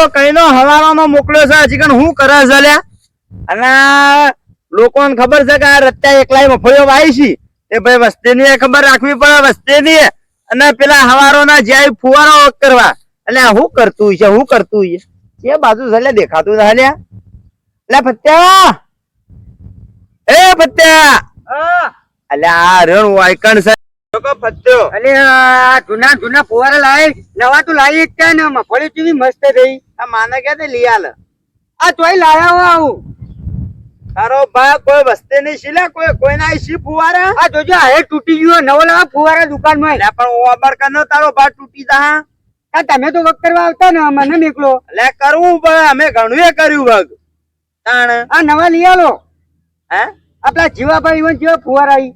કઈનો હવાલાનો મોકલ્યો છે હજી કણ હું કરે છે લ્યા અને લોકોને ખબર છે કે આ રત્યા એકલાય મફળીઓ વાઈ છે એ ભાઈ વસ્તીની ખબર રાખવી પડે વસ્તીની અને પેલા હવારોના જ્યાં ફુવારો કરવા એટલે હું કરતું છે એ બાજુ છે દેખાતું છે લ્યા લે ફત્યા એ ફત્યા અલ્યા આ રણ વાયકણ છે ફત્યો અલે જૂના ફુવારા લાવી નવા તો લાવી જ છે ને મફળી કેવી મસ્ત થઈ આ માને કે લઈ આલ આ તોય લાવ્યા આવું તારો ભાઈ કોઈ વસ્તી નહીં શીલે કોઈ ના શી ફુવારા આ જોજો આ તૂટી ગયો નવો લાવા ફુવારા દુકાન માં પણ ઓબર કનો તારો ભાઈ તૂટી જા તમે તો વખ કરવા આવતા ને મને નીકળો એટલે કરવું પડે અમે ઘણું એ કર્યું વગ તાણ આ નવા લઈ આલો હે આપડા જીવાભાઈ ઈવન જેવા ફુવારા આવી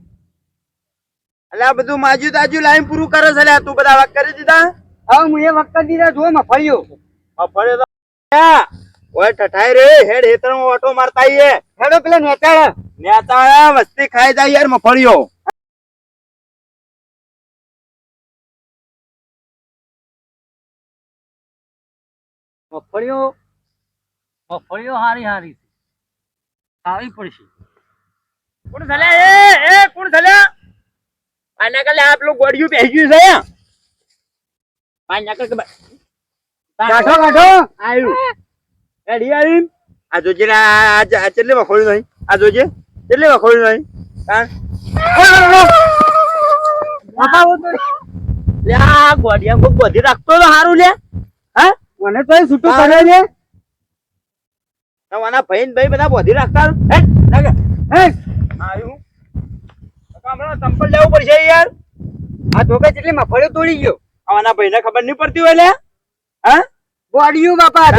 એટલે આ બધું માજુ તાજુ લાઈન પૂરું કરે છે તું બધા વખ કરી દીધા હવે હું એ વખત દીધા જો મફળ્યો મફળ્યો તો ઓય ઠઠાઈ રે હેડ હેતરમાં ઓટો મારતા આઈએ હેડો પેલા નેતાળા વસ્તી ખાઈ જાય યાર મફળિયો મફળીઓ હારી હારી આવી પડશે કોણ થલ્યા એ કોણ થલ્યા આના કાલે આપ લોકો ગોડિયું બેહી ગયું છે પાણી નાખો કે કાઢો આયુ એડી આવી આ જોજે આ ચેટલી વખોડી નહીં આ જોજે ચેટલી વખોડી નહીં લે આ ગોડિયા કોક બધી રાખતો તો હારું લે હા મને તો છૂટું કરે છે તમારા ભાઈ બધા બધી રાખતા હે આયુ હમણાં ચંપલ લેવું પડશે યાર આ ધોકા જેટલી મફળીઓ તોડી ગયો આના ભાઈને ખબર નહીં પડતી હોય લે હા ગોડિયું બાપા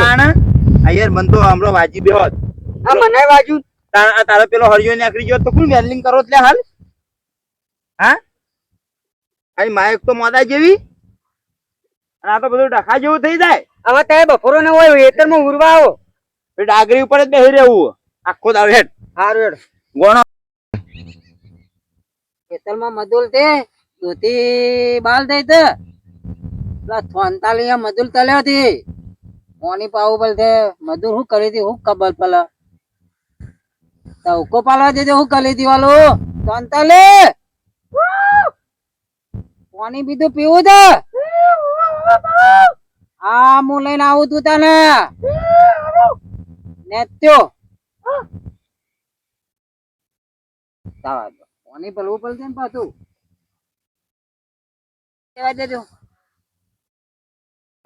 યાર મન તો હમણાં વાજી બે હોત આ મને વાજુ તારો પેલો હરિયો નીકળી ગયો તો કોણ વેલ્ડિંગ કરો એટલે હાલ હા આ માયક તો મોદા જેવી અને આ તો બધું ડખા જેવું થઈ જાય હવે તમે બપોરો ને હોય વેતરમાં ઉરવા આવો ડાગરી ઉપર જ બેસી રહેવું આખો દાવ હેડ હારું હેડ ગોણો ખેતરમાં મજૂર તે દોતી બાલ દઈ તે પેલા થોનતાલી મજૂર તલ્યો હતી મોની પાવું બોલ તે મજૂર શું કરી હતી હું ખબર પેલા ઉકો પાલવા દેજો હું કરી હતી વાલો થોનતાલી પાણી બીજું પીવું છે હા હું લઈને આવું તું તને નેત્યો પાણી પલવું પડશે ને પાછું કેવા દેજો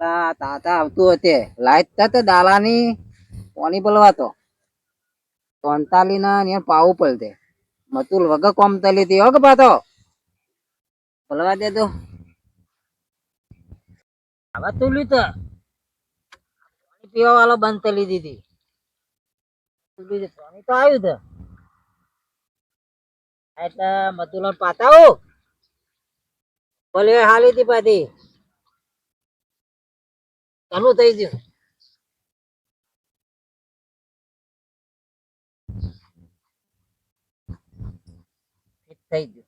તાતા આવતું હતે લાઈટ થતે દાલાની પાણી પલવાતો 45 ના ને પાવું પડતે મતુલ વગર કોમ તલી હતી હો કે પાતો પલવા દે તો હવે તુલી તો પાણી પીવા વાળો બંધ તલી દીધી પાણી તો આવ્યું તો એટલે મતુલ પાતાઓ ભલે હાલી હતી પાછી ચાલુ થઈ ગયું થઈ ગયું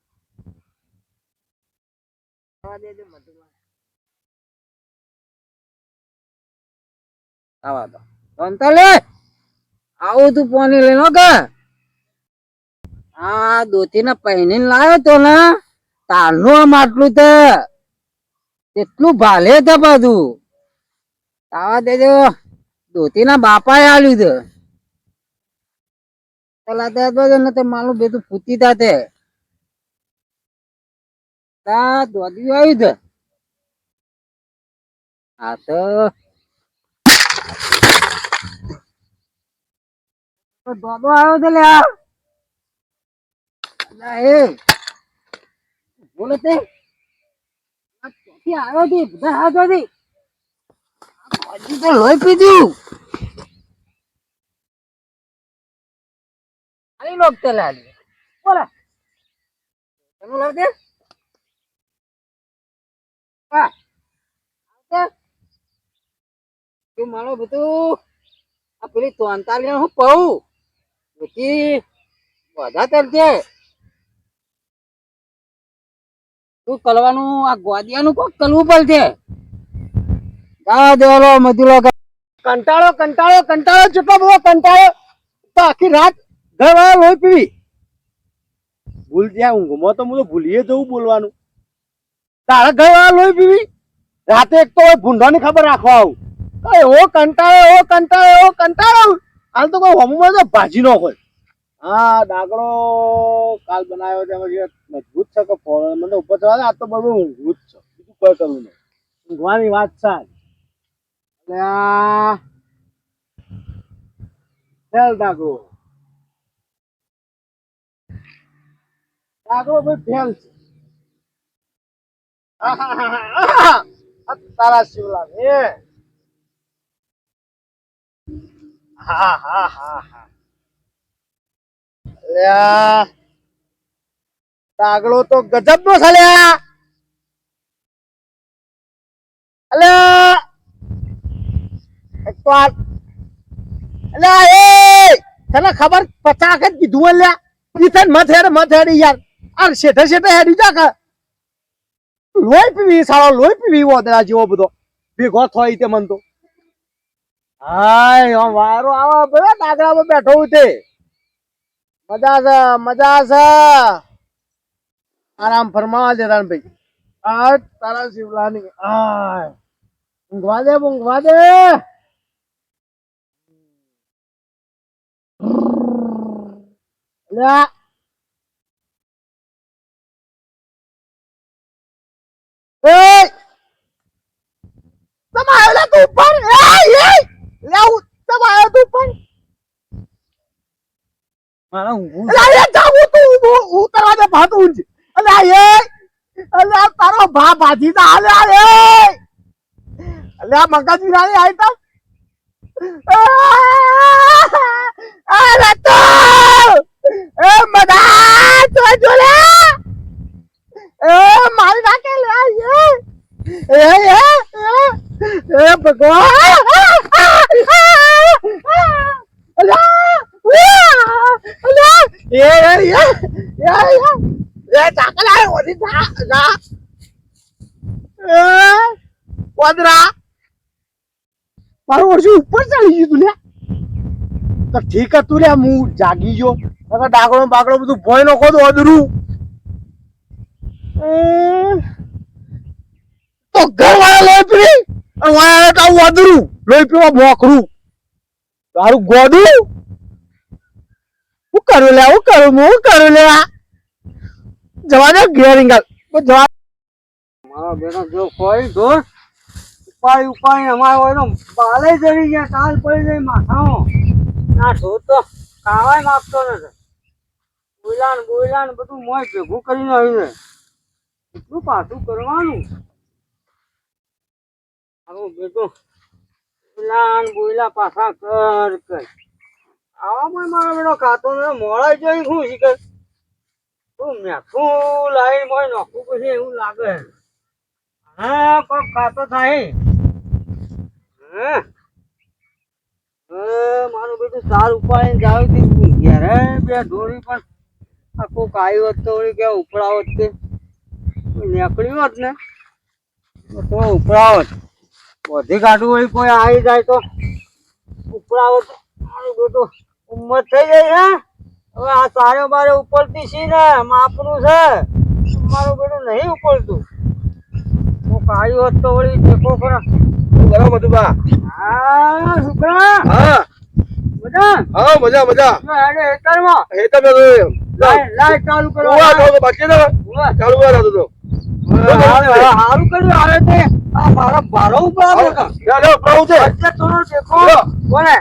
આવા તો અંતલે આવું તું પાણી લઈને કે આ દોતી ને પહેરીને લાવ્યો તો ને તારનું આમ આટલું તો કેટલું ભાલે છે બધું આવા દેજો દોતી ના બાપાએ આલ્યું છે પેલા તો તો માલું બેતું ફૂટી તાતે દોડ્યું આવ્યું છે હા તો દોડો આવ્યો છે લે બોલે તે આવ્યો હતી બધા હાથ હતી તો લોહી પીધું આલી લોક તે લાલી બોલા તને લાગે હા તું મારો બધું આ પેલી 43 હું પાઉં પછી બધા તરજે તું કલવાનું આ ગોદિયાનું કોક કલવું પડશે જા દેવાલો મજૂરો કંટાળો કંટાળો કંટાળો જેટલો બધો કંટાળો તો આખી રાત ઘરવાળા લોહી પીવી. ભૂલ ત્યાં ઊંઘમાં તો હું તો ભૂલીએ જવું બોલવાનું. તારા ઘરવાળા લોહી પીવી રાતે એક તો ભૂંડાની ખબર રાખવા આવું. એવો કંટાળો હાલ તો કોઈ હોમમાં તો ભાજી નો હોય. હા ડાગડો કાલ બનાવ્યો છે એમાં મજબૂત છે કે મને ઉપર ચડવા દે. આ તો બધું ઊંઘવું જ છે, બીજું કોઈ કરવું નહીં. ઊંઘવાની વાત છે એટલે આ ફેલ ડાગડો ભાઈ ફેલ છે. તારા શિવલા એ હા હા હા હા અલ્યા ડાગડો તો ગજબ નો ચાલ્યા. અલ્યા એક તો અલ્યા એ તને ખબર 50 જ કીધું અલ્યા ઈથન મત હેડ યાર. આ શેઠે શેઠે હેડી જા કે લોહી પીવી સારો લોહી પીવી ઓદરા જેવો બધો ભેગો થાય તે મન તો. હાય વારો આવા બધા ડાગરામાં બેઠો હું તે મજા છે આરામ ફરમાવા દે ભાઈ. આ તારા શિવલાની આય ઊંઘવા દે અલ્યા એ તમારે લે તું ઉપર લે તમારે તું ઉપર મારા ઊંઘું અલ્યા જાવું તું ઉતરવા દે ભાત ઊંજ. અલ્યા તારો ભાજી ના અલ્યા મગજ વિનાની આઈટમ અરે તો એ મદા તો જોલે એ મારી નાખે લે એ ભગવાન મારું વર્ષું ઉપર ચડી ગયું તું લે તો ઠીક હતું લે હું જાગી ગયો. ડાગડો બાગડો બધું ભોય નો ખોદ અધરું તો ઘર વાળા લોહી પીવી વાળા તો આવું અધરું લોહી પીવા મોકરું તારું ગોડું હું કરું લે જવા દે ઘેર ઇંગલ જવા. મારો બેટો જો કોઈ દોર ઉપાડી અમારો એનો બાલે જડી ગયા તાલ પડી ગઈ માથામાં. ના ઢોર તો ખાવાય માગતો નથી. બોયલા ને બધું મોય ભેગું કરીને આવી જાય. એટલું પાછું કરવાનું મારો બેટો બોયલા પાછા કર આવા મારો બેટો ખાતો ને મોડા જોઈ શું શીખે તું મેઠું લાવી મોય નોખું પછી એવું લાગે. હા કોક ખાતો થાય મારું બેટું સાર ઉપાડીને જાવ હતી ઘેરે બે ઢોરી પણ આ કોક આવ્યું હોત તો વળી ક્યાં ઉપડાવત તે નીકળ્યું હોત ને તો ઉપડાવત બધી કાઢું વળી કોઈ આવી જાય તો ઉપડાવત. મારું બેટું ઉંમર થઈ ગઈ હે હવે આ સારે બારે ઉપડતી છે ને માપનું છે મારું બેટું નહીં ઉપડતું. કોક આવ્યું હોત તો વળી ટેકો ખરા બરાબર બધું બા. હા છોકરા હા મજા હા મજા હેડે હેતરમાં એ તમે લાઈટ ચાલુ કરો બાકી ચાલુ કરા તો સારું કર્યું આવે તે આ મારા ભારો ઉપર આવે છે એટલે થોડો ટેકો કોને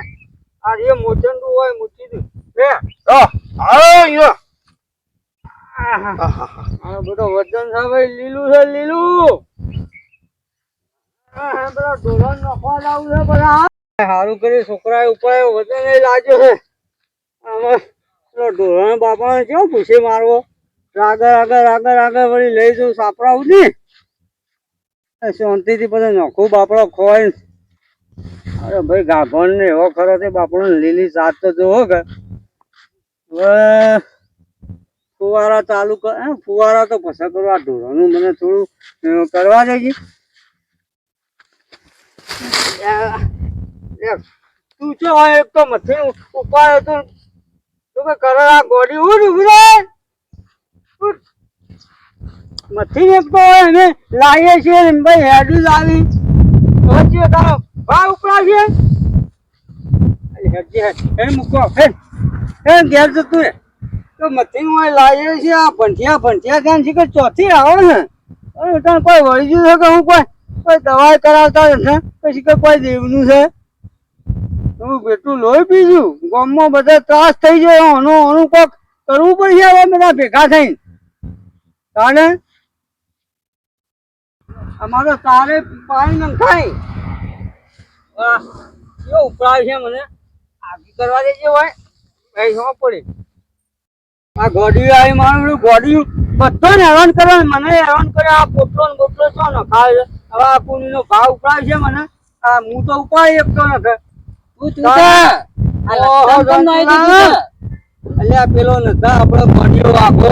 આ જે મોચંડું હોય મૂકી દઉં બે બધો વજન છે ભાઈ લીલું છે લીલું પેલા ઢોલણ નખવા લાવું છે બધા સારું કર્યું છોકરાએ ઉપાય વજન એ લાગ્યો છે આમાં પેલો ઢોલણ બાપાને કેવો પૂછે મારવો આગળ વળી લઈ જઉં સાપડાવું ને શાંતિથી પછી નખું બાપડો ખોય. અરે ભાઈ ગાભણ ને એવો ખરો છે બાપડો લીલી સાત તો જોવો કે હવે ફુવારા ચાલુ કર ફુવારા તો પસંદ કરો આ ઢોરાનું મને થોડું કરવા દેજે. તું છે હોય એક તો મથી ઉપાડ તો તું કે કરે આ ગોડી ઉભરે મથી એક તો હોય ને લાવીએ છીએ ને ભાઈ હેડી લાવી પછી તારો ભાવ ઉપરા છે હેડી હેડ એ મૂકો હેડ એ ઘેર જતું રે તો મથી હોય લાવીએ છીએ આ ભંઠિયા ત્યાં શીખર ચોથી આવે ને તને કોઈ વળી ગયું છે કે હું કોઈ દવાઈ કરાવતા નથી પછી કે કોઈ દેવનું છે હું બેટું લોહી પીજું ગામમાં બધા ત્રાસ થઈ જાય આનું કોક કરવું પડશે હવે બધા ભેગા થઈને તાને અમારો તારે પાણી નખાય કેવો ઉપરાય છે મને આગી કરવા દેજે હોય ભાઈ શું પડે આ ગોડી આવી મારું ગોડી બધો ને હેરાન કરે મને હેરાન કરે આ પોટલો ને બોટલો છો ને ખાય હવે આ કુણીનો ભાવ ઉપરાય છે મને આ હું તો ઉપાય એક તો નથી અલ્યા પેલો નતા આપડે ગોડીઓ આખો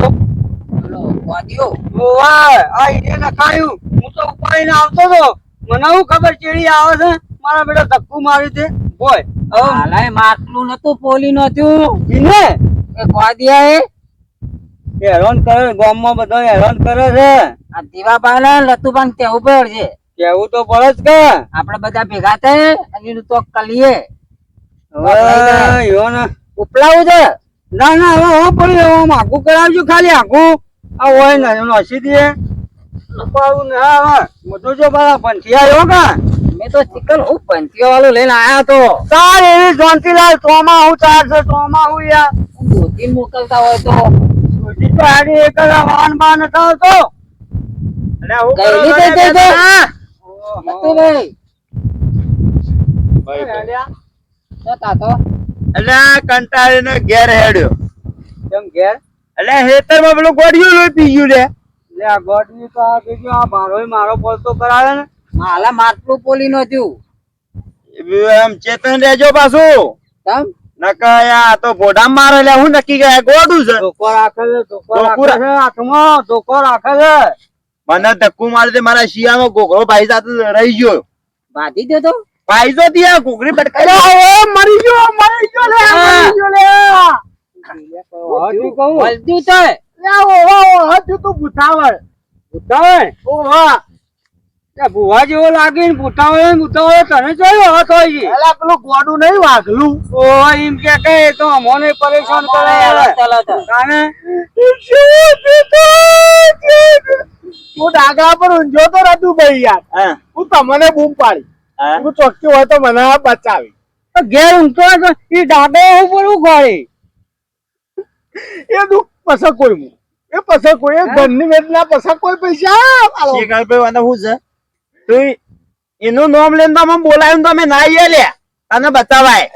નખાયું હું તો ઉપાડીને આવતો હતો મને શું ખબર ચેડી આવે છે મારા બેટા ધક્કુ મારી દે બોય હાલાય માટલું નતું પોલી નતું જીને એ ગોડિયા હેરાન કરે ગામમાં બધા હેરાન કરે છે આ દીવાબા ને લતુબાન કેવું પડે છે કેવું તો પડે જ કે આપડે બધા ભેગા થાય અને તો કલીએ ઉપલાવું છે ના ના હવે હું પડી આમ આખું કરાવજો ખાલી આખું આ હોય ને નસી દે ઉપાડું ને હા બધું જો મારા પંથિયા આવ્યો કા મેં તો ચિકન હું પંચીઓ વાળું લઈને આયા તો તાર એવી શાંતિલાલ તોમાં હું ચાર છે તોમાં હું યાર દૂધી મોકલતા હોય તો બધી તો આડી એક વાન બાન થયો તો અને હું ગયેલી કઈ કઈ તો નતું ભાઈ જતા તો એટલે કંટાળીને ઘેર હેડ્યો કેમ ઘેર એટલે હેતરમાં પેલું ગોળિયું લોહી પી ગયું લે એટલે આ ગોડની તો આ બીજો આ મારો પોલતો કરાવે ને હાલા માટલું પોલી નતું એમ ચેતન રહેજો પાછું તમ નકા આ તો ભોડામ મારે લે હું નક્કી ગયા ગોડું છે ધોકો રાખે છે હાથમાં ધોકો રાખે છે મને ધક્કુ મારે તે મારા શિયામાં ગોગળો ભાઈ સાથે રહી ગયો બાંધી દે તો ભાઈ તો ત્યાં ઘોઘરી પટકાઈ મરી ગયો લે મરી ગયો લે વળદ્યું તો તું ભૂતાવળ ઓહા ભુવા જેવો લાગે ને ભૂતાવળ તને જોયો હતો પેલું ગોડું નહીં વાઘલું ઓહો એમ કે તો અમોને પરેશાન કરે ચાલો તો હું ડાગરા પર ઊંઝો તો રતું ભાઈ યાર હું તમને બૂમ પાડી હું ચોખ્ખી હોય તો મને બચાવી ઘેર ઊંઘતો હોય એ ડાગો ઉપર ઉઘાડી એ દુઃખ પસક કોઈ હું એ પસક કોઈ ઘરની વેદના પસક કોઈ પૈસા શું છે તું એનું નામ લઈને તો અમે બોલાયું તો અમે ના આવીએ લે તને બતાવાય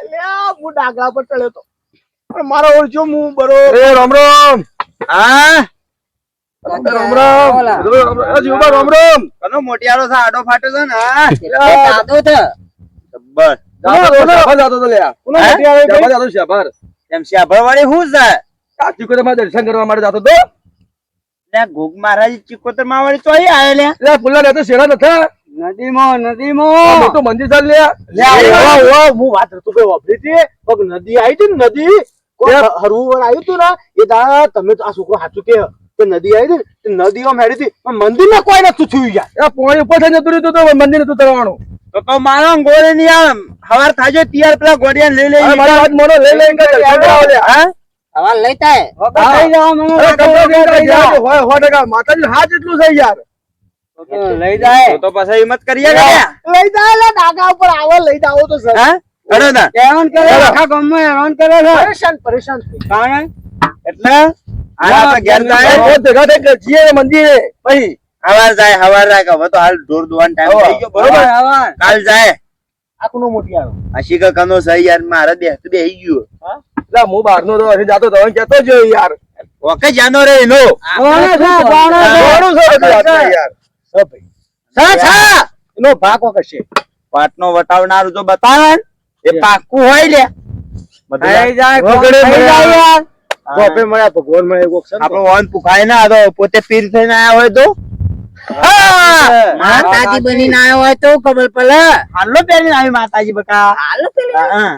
હું ડાગરા પર ચડ્યો તો પણ મારો ઓળખ્યો હું બરોબર રામ રામ હા રામ રામ કનો મોટિયારો છે આડો ફાટે છે ને દાદો તો બસ એમ શ્યાભર વાળી શું છે દર્શન કરવા માટે જતો તો લે ઘોગ મહારાજ ચિકોતર માં વાળી ચોઈ આયા લે ફુલ્લા રહેતો શેરા નથી નદીમાં મોટું મંદિર ચાલ લે હું વાત તું કઈ વાપરી હતી નદી આવી હતી ને નદી હરવું આવ્યું હતું ને એ દા તમે તો આ છોકરો સાચું કે નદી આવી હતી ને નદીઓ મેળી હતી પણ મંદિર ને કોઈ નતું થયું યાર પોણી ઉપર થઈને જતું રહ્યું તો મંદિર નતું તરવાનું તો મારો ગોળે ની આમ હવાર થાજો તિયાર પેલા ગોડિયા લઈ લઈ મારી વાત મોનો લઈ લઈ હવા લેતા માતાજી હાથ એટલું છે યાર લઈ જાય તો પછી હિંમત કરીએ લઈ જાય ડાગા ઉપર આવો લઈ જાવો તો સર અરે ના હેરાન કરે આખા ગામમાં હેરાન કરે પરેશાન કારણ એટલે આ ઘેર જાય ભેગા થઈ જીએ મંદિરે પછી હવાર જાય હવે તો હાલ ઢોર દોવાનો ટાઈમ થઈ ગયો બરોબર કાલ જાય આખું મોટી આવો આશી કા કનો સહી યાર મારે બેહી ગયો એટલે હું બહાર નો જાતો તો કેતો જ યાર ઓકે જાનો રે એનો એનો ભાગ કશે પાટનો વટાવનારું જો બતાવે એ પાકું હોય લે ભગવાન મળે આપણો ઓન પુખાય ના તો પોતે પીર થઈને આયા હોય તો હા. માતાજી બનીને આવ્યો હોય તો ખબર પડે. હાલો પહેરીને આવી માતાજી બકા હાલો પેલી હા